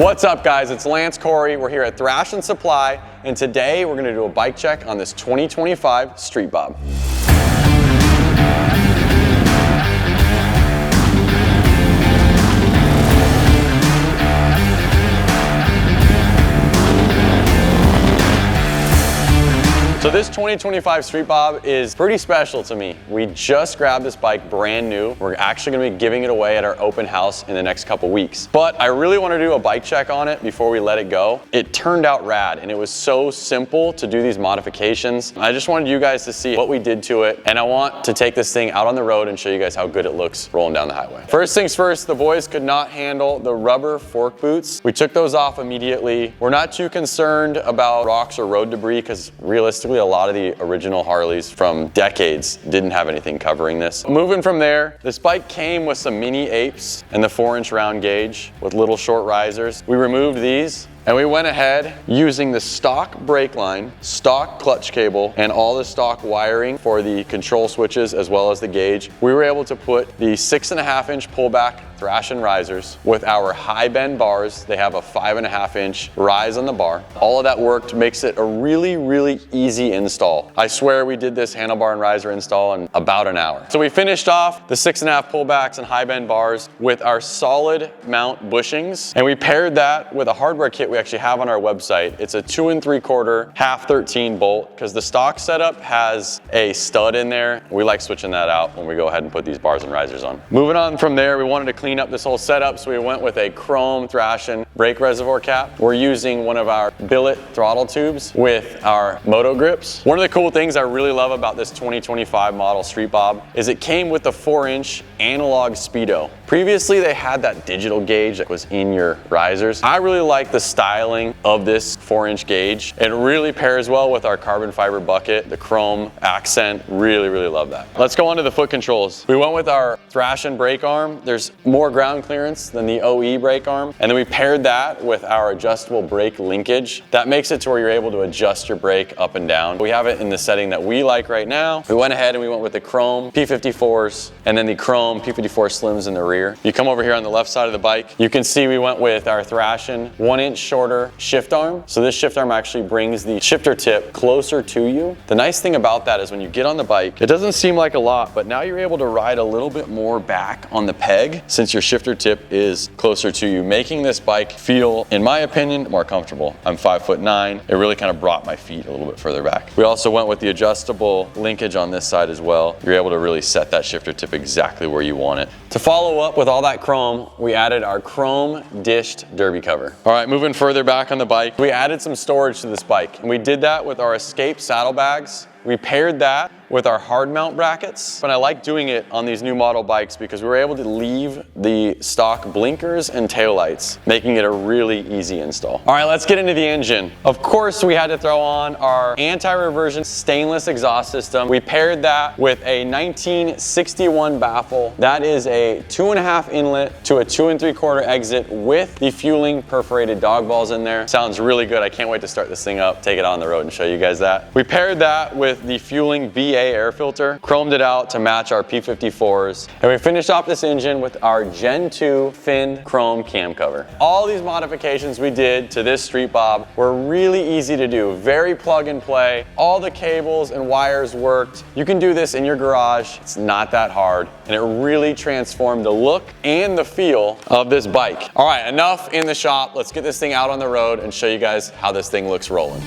What's up guys, it's Lance Corey. We're here at Thrashin Supply, and today we're gonna do a bike check on this 2025 Street Bob. So this 2025 Street Bob is pretty special to me. We just grabbed this bike brand new. We're actually gonna be giving it away at our open house in the next couple weeks. But I really wanna do a bike check on it before we let it go. It turned out rad, and it was so simple to do these modifications. I just wanted you guys to see what we did to it, and I want to take this thing out on the road and show you guys how good it looks rolling down the highway. First things first, the boys could not handle the rubber fork boots. We took those off immediately. We're not too concerned about rocks or road debris because realistically, a lot of the original Harleys from decades didn't have anything covering this. Moving from there, this bike came with some mini apes and the 4-inch round gauge with little short risers. We removed these, and we went ahead using the stock brake line, stock clutch cable, and all the stock wiring for the control switches as well as the gauge. We were able to put the 6.5-inch pullback Thrashin risers with our high bend bars. They have a 5.5-inch rise on the bar. All of that worked, makes it a really easy install. I swear we did this handlebar and riser install in about an hour. So we finished off the 6.5 pullbacks and high bend bars with our solid mount bushings, and we paired that with a hardware kit we actually have on our website. It's a 2 3/4 half 13 bolt because the stock setup has a stud in there. We like switching that out when we go ahead and put these bars and risers on. Moving on from there, we wanted to clean up this whole setup, so we went with a chrome Thrashin brake reservoir cap. We're using one of our Billet throttle tubes with our Moto grips. One of the cool things I really love about this 2025 model Street Bob is it came with the 4-inch analog speedo. Previously, they had that digital gauge that was in your risers. I really like the styling of this 4-inch gauge. It really pairs well with our carbon fiber bucket, the chrome accent. Really love that. Let's go on to the foot controls. We went with our Thrashin brake arm. There's more ground clearance than the OE brake arm. And then we paired that with our adjustable brake linkage. That makes it to where you're able to adjust your brake up and down. We have it in the setting that we like right now. We went ahead and we went with the chrome P54s and then the chrome P54 slims in the rear. You come over here on the left side of the bike, you can see we went with our Thrashin 1-inch shorter shift arm. So this shift arm actually brings the shifter tip closer to you. The nice thing about that is when you get on the bike, it doesn't seem like a lot, but now you're able to ride a little bit more back on the peg since your shifter tip is closer to you, making this bike feel, in my opinion, more comfortable. I'm 5'9". It really kind of brought my feet a little bit further back. We also went with the adjustable linkage on this side as well. You're able to really set that shifter tip exactly where you want it. To follow up with all that chrome, we added our chrome dished derby cover. All right, moving further back on the bike, we added some storage to this bike, and we did that with our Escape saddlebags. We paired that with our hard mount brackets, but I like doing it on these new model bikes because we were able to leave the stock blinkers and taillights, making it a really easy install. All right, let's get into the engine. Of course, we had to throw on our anti-reversion stainless exhaust system. We paired that with a 1961 baffle. That is a 2.5 inlet to a 2 3/4 exit with the fueling perforated dog balls in there. Sounds really good. I can't wait to start this thing up, take it on the road and show you guys that. We paired that with the fueling BA air filter, chromed it out to match our P54s, and we finished off this engine with our Gen 2 finned chrome cam cover. All these modifications we did to this Street Bob were really easy to do, very plug and play. All the cables and wires worked. You can do this in your garage. It's not that hard, and it really transformed the look and the feel of this bike. All right, enough in the shop. Let's get this thing out on the road and show you guys how this thing looks rolling.